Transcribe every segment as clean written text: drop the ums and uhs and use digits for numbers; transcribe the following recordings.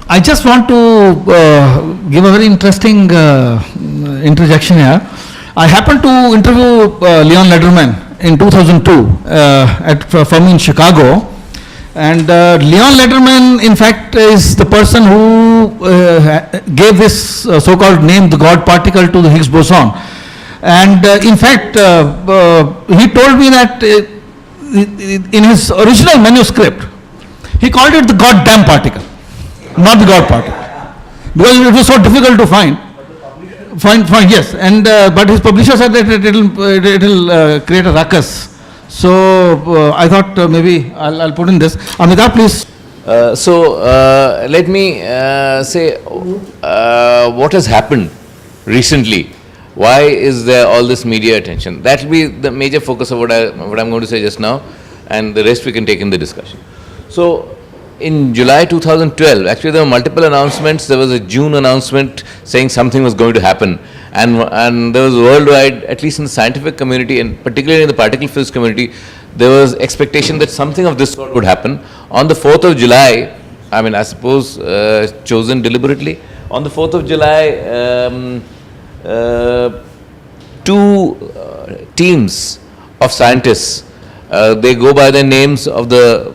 I just want to give a very interesting interjection here. I happened to interview Leon Lederman in 2002 from in Chicago, and Leon Lederman, in fact, is the person who gave this so-called name, the God particle, to the Higgs boson. And in fact, he told me that in his original manuscript, he called it the goddamn particle, not the God particle, because it was so difficult to find. Yes, and but his publisher said that it will create a ruckus. So I thought maybe I'll put in this. Amitabh, please. Let me say what has happened recently. Why is there all this media attention? That will be the major focus of what I'm going to say just now, and the rest we can take in the discussion. So, in July 2012, actually there were multiple announcements. There was a June announcement saying something was going to happen, and there was worldwide, at least in the scientific community and particularly in the particle physics community, there was expectation that something of this sort would happen. On the 4th of July, I suppose chosen deliberately, on the 4th of July, two teams of scientists, they go by the names of the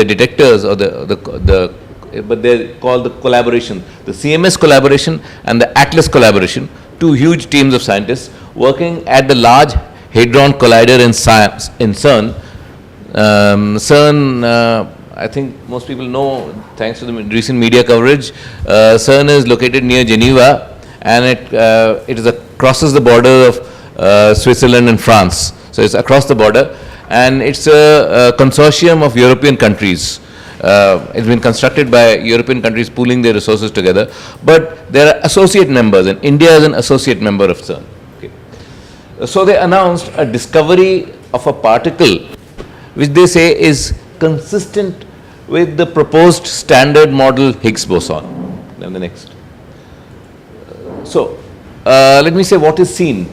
detectors, or but they're called the collaboration, the CMS collaboration and the ATLAS collaboration, two huge teams of scientists working at the Large Hadron Collider in CERN. CERN, I think most people know, thanks to the recent media coverage, CERN is located near Geneva, and it crosses the border of Switzerland and France. So it's across the border, and it's a consortium of European countries. It's been constructed by European countries pooling their resources together, but there are associate members, and India is an associate member of CERN. Okay. So they announced a discovery of a particle which they say is consistent with the proposed standard model Higgs boson. Then the next. So let me say what is seen.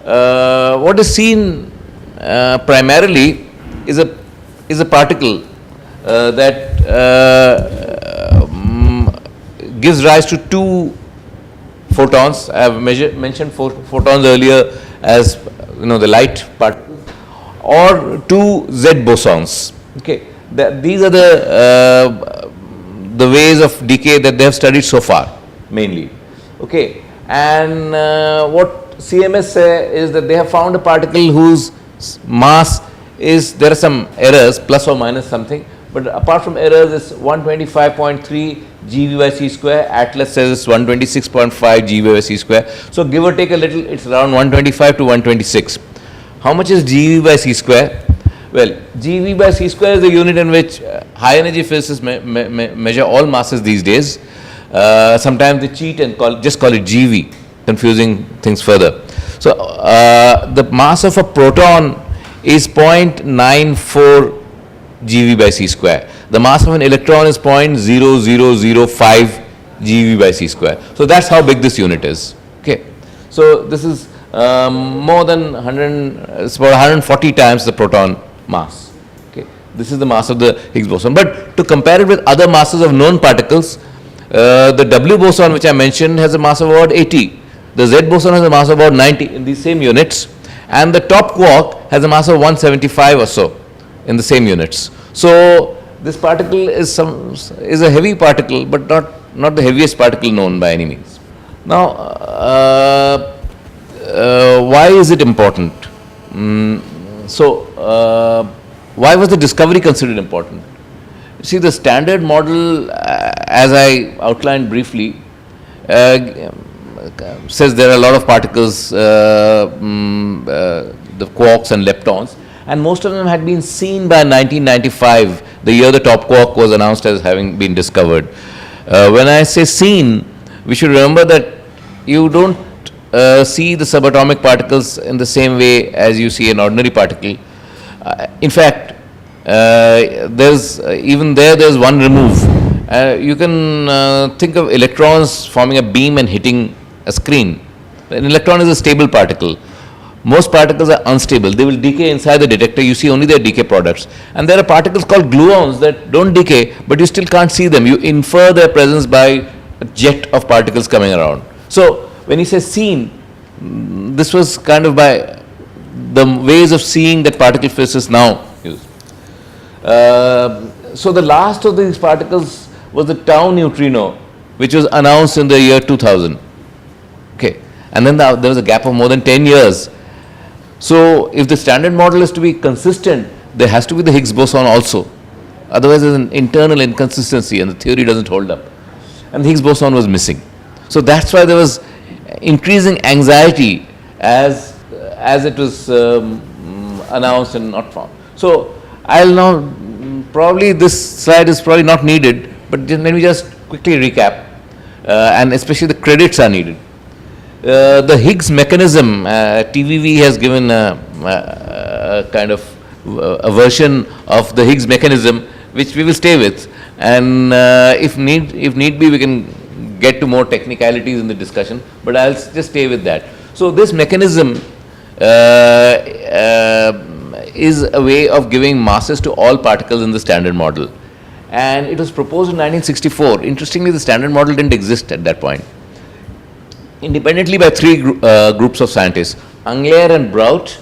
What is seen primarily is a particle that gives rise to two photons. I have mentioned photons earlier as the light particles, or two Z bosons. Okay, these are the ways of decay that they have studied so far, mainly. Okay, and what CMS say is that they have found a particle whose mass is, there are some errors, plus or minus something, but apart from errors, it's 125.3 GeV by c square. ATLAS says it's 126.5 GeV by c square. So give or take a little, it's around 125 to 126. How much is GeV by c square? Well, GeV by c square is the unit in which high energy physicists measure all masses these days. Sometimes they cheat and just call it GeV, confusing things further. So the mass of a proton is 0.94 GeV by c square. The mass of an electron is 0.0005 GeV by c square. So that's how big this unit is. Okay. So this is more than 100, it's about 140 times the proton mass. Okay. This is the mass of the Higgs boson. But to compare it with other masses of known particles, the W boson, which I mentioned, has a mass of about 80. The Z boson has a mass of about 90 in these same units, and the top quark has a mass of 175 or so in the same units. So this particle is a heavy particle, but not the heaviest particle known by any means. Now, why is it important? Why was the discovery considered important? See, the standard model, as I outlined briefly, says there are a lot of particles, the quarks and leptons, and most of them had been seen by 1995, the year the top quark was announced as having been discovered. When I say seen, we should remember that you don't see the subatomic particles in the same way as you see an ordinary particle. In fact, there's one remove. You can think of electrons forming a beam and hitting a screen. An electron is a stable particle. most particles are unstable. They will decay inside the detector. You see only their decay products. And there are particles called gluons that don't decay, but you still can't see them. You infer their presence by a jet of particles coming around. So when he says seen, this was kind of by the ways of seeing that particle physics now use. So the last of these particles was the tau neutrino, which was announced in the year 2000. Okay, and then there was a gap of more than 10 years. So if the standard model is to be consistent, there has to be the Higgs boson also. Otherwise, there's an internal inconsistency and the theory doesn't hold up. And the Higgs boson was missing. So that's why there was increasing anxiety as it was announced and not found. So I'll now, probably this slide is probably not needed, but let me just quickly recap, and especially the credits are needed. The Higgs mechanism, TVV has given a kind of a version of the Higgs mechanism which we will stay with, and if need be we can get to more technicalities in the discussion, but I'll just stay with that. So this mechanism is a way of giving masses to all particles in the standard model, and it was proposed in 1964. Interestingly, the standard model didn't exist at that point. Independently by three groups of scientists, Angler and Brout.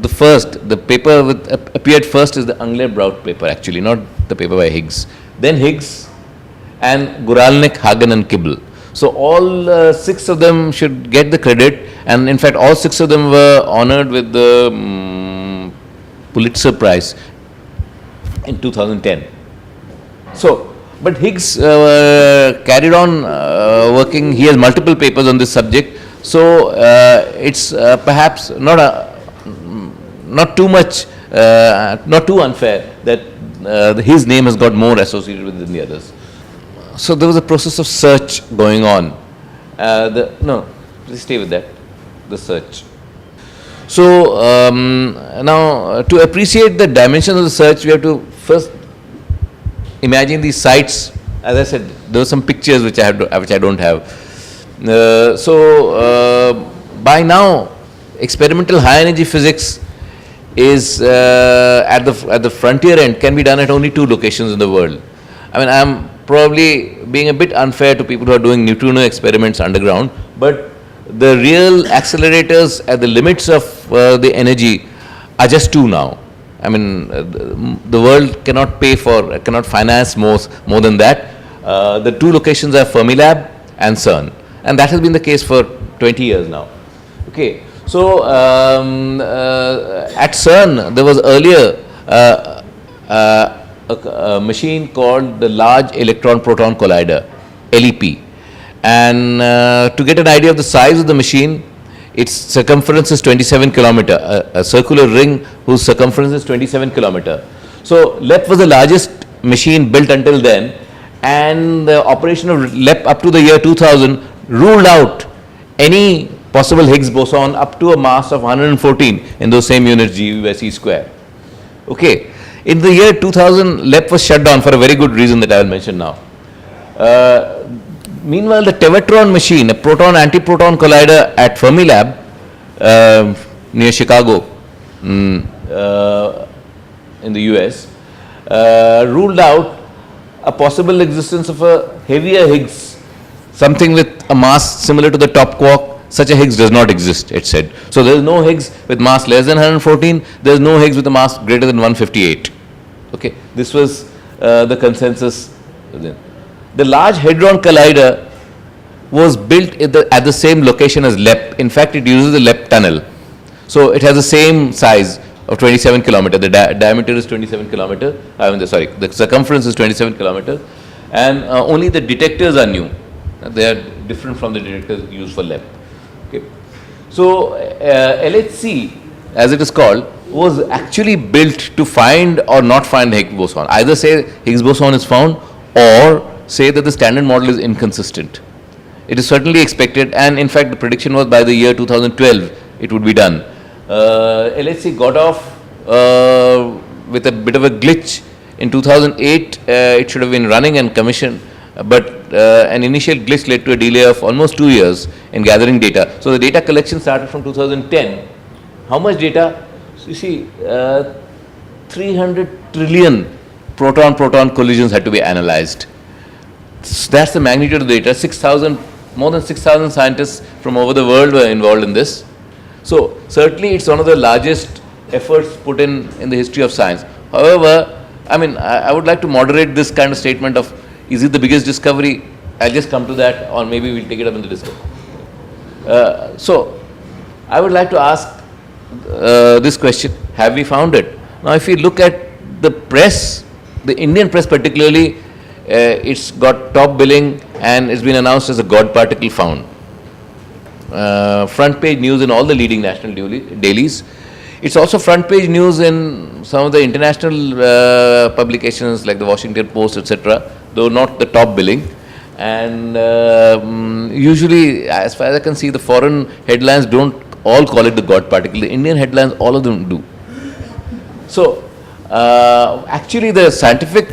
The paper appeared first is the Angler-Brout paper, actually, not the paper by Higgs. Then Higgs and Guralnik, Hagen and Kibble. So all 6 of them should get the credit, and in fact all 6 of them were honored with the Pulitzer Prize in 2010. So, but Higgs carried on working. He has multiple papers on this subject. So it's perhaps not too much, not too unfair that his name has got more associated with than the others. So there was a process of search going on. Please stay with that. The search. So now to appreciate the dimensions of the search, we have to first imagine these sites. As I said, there were some pictures which I don't have. By now, experimental high energy physics is at the frontier end, can be done at only 2 locations in the world. I mean, I'm probably being a bit unfair to people who are doing neutrino experiments underground, but the real accelerators at the limits of the energy are just 2 now. I mean, the world cannot finance more than that. The 2 locations are Fermilab and CERN, and that has been the case for 20 years now. Okay, so at CERN there was earlier a machine called the Large Electron Proton Collider, LEP, and to get an idea of the size of the machine, its circumference is 27 kilometer, a circular ring whose circumference is 27 kilometer. So LEP was the largest machine built until then, and the operation of LEP up to the year 2000 ruled out any possible Higgs boson up to a mass of 114 in those same units, GeV by c square. Okay, in the year 2000 LEP was shut down for a very good reason that I will mention now. Meanwhile, the Tevatron machine, a proton-antiproton collider at Fermilab near Chicago in the US, ruled out a possible existence of a heavier Higgs, something with a mass similar to the top quark. Such a Higgs does not exist, it said. So there is no Higgs with mass less than 114, there is no Higgs with a mass greater than 158. Okay, this was the consensus. The Large Hadron Collider was built at the same location as LEP. In fact, it uses the LEP tunnel. So it has the same size of 27 kilometer. The diameter is 27 kilometer. The circumference is 27 kilometer, and only the detectors are new. They are different from the detectors used for LEP. Okay. So LHC, as it is called, was actually built to find or not find the Higgs boson. Either say Higgs boson is found, or say that the standard model is inconsistent. It is certainly expected, and in fact the prediction was by the year 2012 it would be done. LHC got off with a bit of a glitch. In 2008 it should have been running and commissioned, but an initial glitch led to a delay of almost 2 years in gathering data. So the data collection started from 2010. How much data? So you see, 300 trillion proton-proton collisions had to be analyzed. That's the magnitude of the data. More than 6,000 scientists from over the world were involved in this. So certainly it's one of the largest efforts put in the history of science. However, I mean, I would like to moderate this kind of statement of, is it the biggest discovery? I'll just come to that, or maybe we'll take it up in the discussion. So I would like to ask this question, have we found it? Now if you look at the press, the Indian press particularly, it's got top billing and it's been announced as a God particle found. Front page news in all the leading national dailies. It's also front page news in some of the international publications like the Washington Post, etc., though not the top billing. And usually, as far as I can see, the foreign headlines don't all call it the God particle. The Indian headlines, all of them do. So, actually the scientific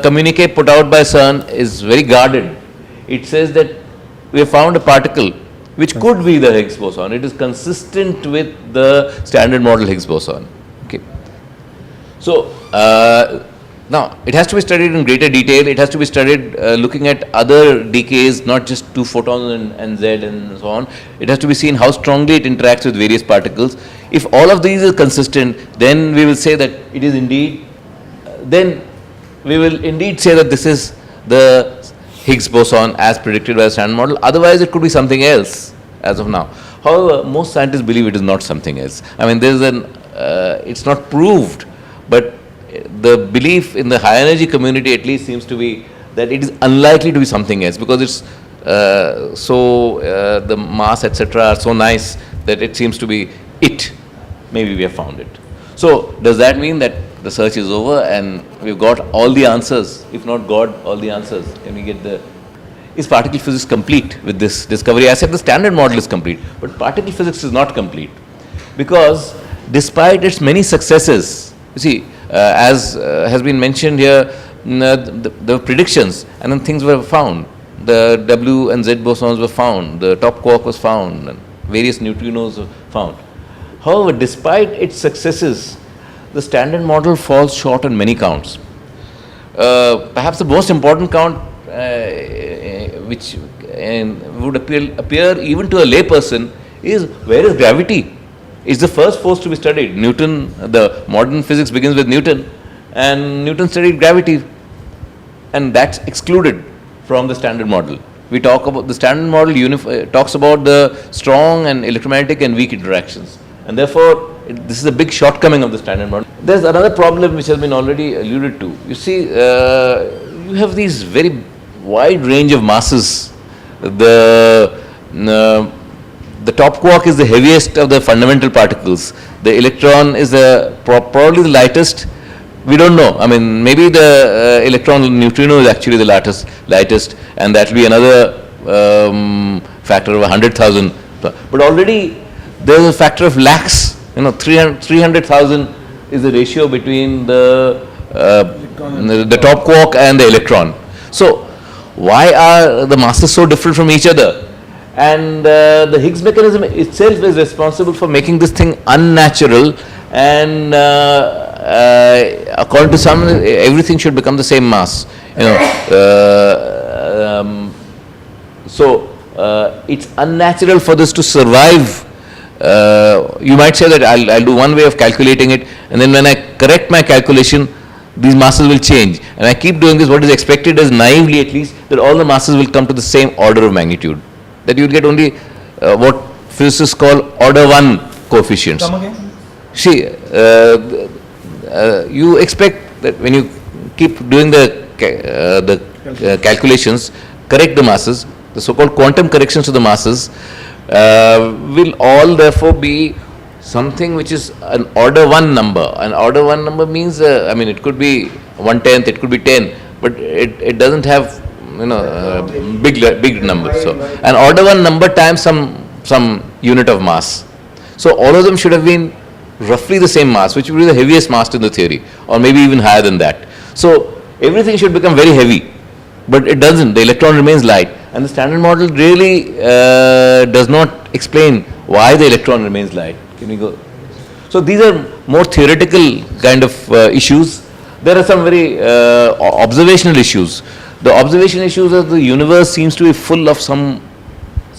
communique put out by CERN is very guarded. It says that we have found a particle which could be the Higgs boson. It is consistent with the standard model Higgs boson. Okay. So, now it has to be studied in greater detail. It has to be studied looking at other decays, not just two photons and Z and so on. It has to be seen how strongly it interacts with various particles. If all of these are consistent, then we will say that it is indeed, then we will indeed say that this is the Higgs boson as predicted by the standard model. Otherwise, it could be something else as of now. However, most scientists believe it is not something else. I mean, there is it's not proved, but the belief in the high energy community at least seems to be that it is unlikely to be something else, because it's the mass, etc., are so nice that it seems to be it. Maybe we have found it. So does that mean that the search is over and we've got all the answers? If not God, all the answers. Can we get the... Is particle physics complete with this discovery? I said the standard model is complete, but particle physics is not complete, because despite its many successes, you see, as has been mentioned here, the predictions, and then things were found. The W and Z bosons were found, the top quark was found, and various neutrinos were found. However, despite its successes, the standard model falls short on many counts. Perhaps the most important count, which would appear even to a layperson, is where is gravity? It's the first force to be studied. Newton, the modern physics begins with Newton, and Newton studied gravity, and that's excluded from the standard model. We talk about the standard model talks about the strong and electromagnetic and weak interactions, and therefore this is a big shortcoming of the standard model. There's another problem which has been already alluded to. You see, you have these very wide range of masses. The top quark is the heaviest of the fundamental particles. The electron is probably the lightest. We don't know. I mean, maybe the electron neutrino is actually the lightest, and that will be another factor of 100,000. But already there is a factor of lakhs. 300,000 is the ratio between the top quark and the electron. So why are the masses so different from each other? And the Higgs mechanism itself is responsible for making this thing unnatural, and according to some, everything should become the same mass. So it's unnatural for this to survive. You might say that I'll do one way of calculating it, and then when I correct my calculation, these masses will change. And I keep doing this, what is expected as naively at least, that all the masses will come to the same order of magnitude. That you will get only what physicists call order 1 coefficients. Come again? See, you expect that when you keep doing the calculations, correct the masses, the so-called quantum corrections to the masses will all therefore be something which is an order 1 number. An order 1 number means, I mean, it could be 1/10, it could be 10, but it doesn't have big numbers. So an order 1 number times some unit of mass. So all of them should have been roughly the same mass, which would be the heaviest mass in the theory, or maybe even higher than that. So everything should become very heavy. but it doesn't. The electron remains light. And the Standard Model really does not explain why the electron remains light. Can we go? So these are more theoretical kind of issues. There are some very observational issues. The observation issues are the universe seems to be full of some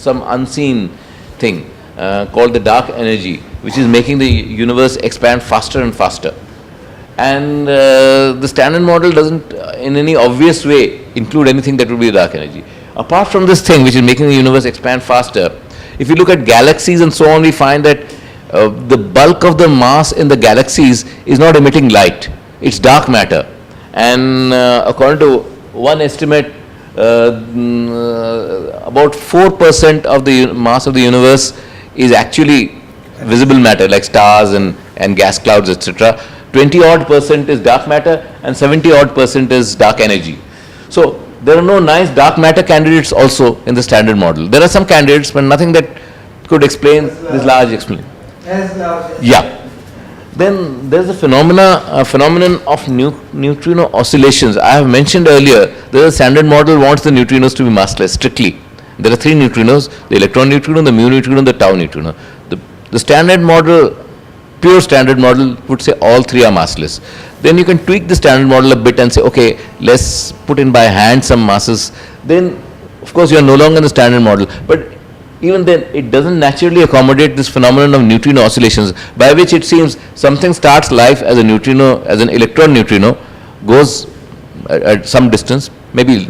unseen thing called the dark energy, which is making the universe expand faster and faster. And the Standard Model doesn't in any obvious way include anything that would be dark energy. Apart from this thing which is making the universe expand faster, if you look at galaxies and so on, we find that the bulk of the mass in the galaxies is not emitting light. It's dark matter. And according to one estimate, about 4% of the mass of the universe is actually visible matter, like stars and gas clouds, etc. 20 odd percent is dark matter and 70 odd percent is dark energy. So there are no nice dark matter candidates also in the Standard Model. There are some candidates, but nothing that could explain this large explanation. Yeah. Then there's a phenomenon of neutrino oscillations. I have mentioned earlier that the Standard Model wants the neutrinos to be massless strictly. There are three neutrinos: the electron neutrino, the mu neutrino, and the tau neutrino. The Standard Model, pure Standard Model, would say all three are massless. Then you can tweak the Standard Model a bit and say, okay, let's put in by hand some masses. Then, of course, you are no longer in the Standard Model. But even then, it doesn't naturally accommodate this phenomenon of neutrino oscillations, by which it seems something starts life as a neutrino, as an electron neutrino, goes at some distance, maybe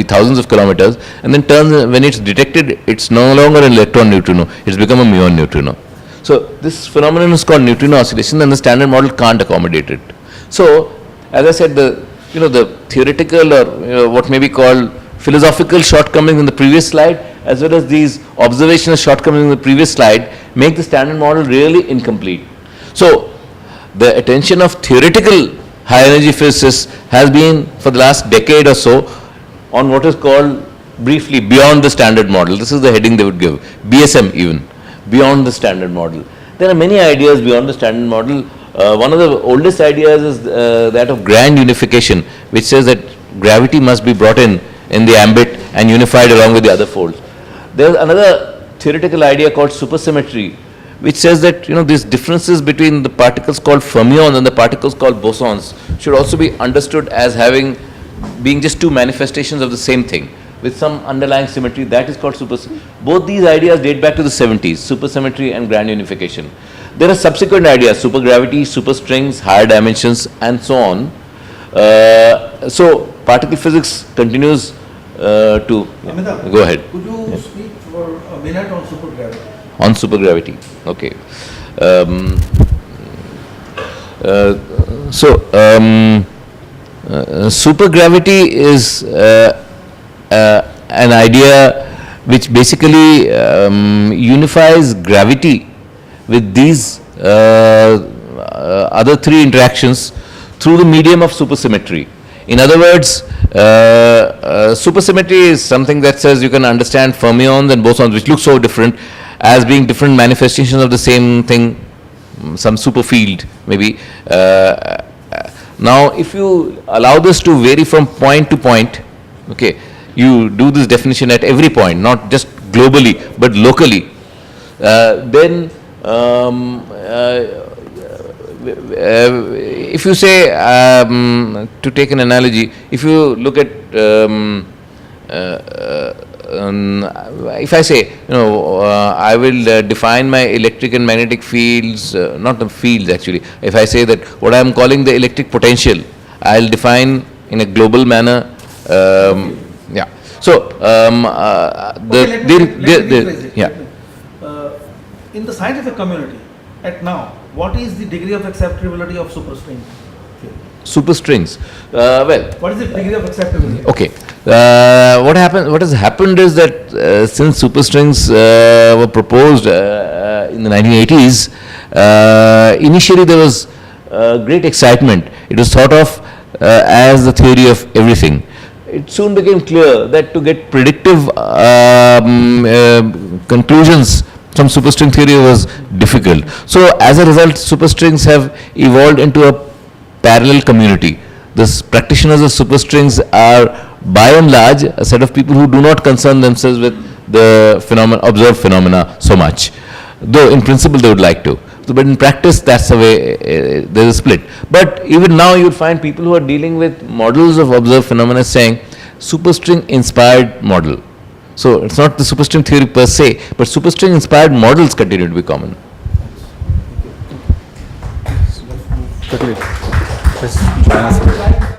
thousands of kilometers, and then turns, when it's detected, it's no longer an electron neutrino, it's become a muon neutrino. So this phenomenon is called neutrino oscillation, and the Standard Model can't accommodate it. So, as I said, the theoretical or what may be called philosophical shortcomings in the previous slide, as well as these observational shortcomings in the previous slide, make the Standard Model really incomplete. So the attention of theoretical high energy physicists has been for the last decade or so on what is called briefly beyond the Standard Model. This is the heading they would give, BSM even, beyond the Standard Model. There are many ideas beyond the Standard Model. One of the oldest ideas is that of grand unification, which says that gravity must be brought in the ambit and unified along with the other folds. There is another theoretical idea called supersymmetry, which says that these differences between the particles called fermions and the particles called bosons should also be understood as being just two manifestations of the same thing with some underlying symmetry. That is called supersymmetry. Both these ideas date back to the 70s, supersymmetry and grand unification. There are subsequent ideas, supergravity, superstrings, higher dimensions, and so on. So particle physics continues to Amitabh, go ahead. Could you speak for a minute on supergravity? On supergravity, okay. Supergravity is an idea which basically unifies gravity with these other three interactions through the medium of supersymmetry. In other words, supersymmetry is something that says you can understand fermions and bosons, which look so different, as being different manifestations of the same thing, some superfield maybe. Now, if you allow this to vary from point to point, okay, you do this definition at every point, not just globally, but locally, then if you say, to take an analogy, if you look at, if I say, I will define my electric and magnetic fields, not the fields actually, if I say that what I am calling the electric potential, I will define in a global manner, yeah. So, in the scientific community, at now, what is the degree of acceptability of superstring? Superstrings. Well, what is the degree of acceptability? Okay. What has happened is that since superstrings were proposed in the 1980s, initially there was great excitement. It was thought of as the theory of everything. It soon became clear that to get predictive conclusions from superstring theory was difficult. So as a result, superstrings have evolved into a parallel community. This practitioners of superstrings are by and large a set of people who do not concern themselves with the observed phenomena so much, though in principle they would like to. So, but in practice, that's the way there's a split. But even now, you'll find people who are dealing with models of observed phenomena saying superstring inspired model. So it's not the superstring theory per se, but superstring inspired models continue to be common. Quickly. Please join us.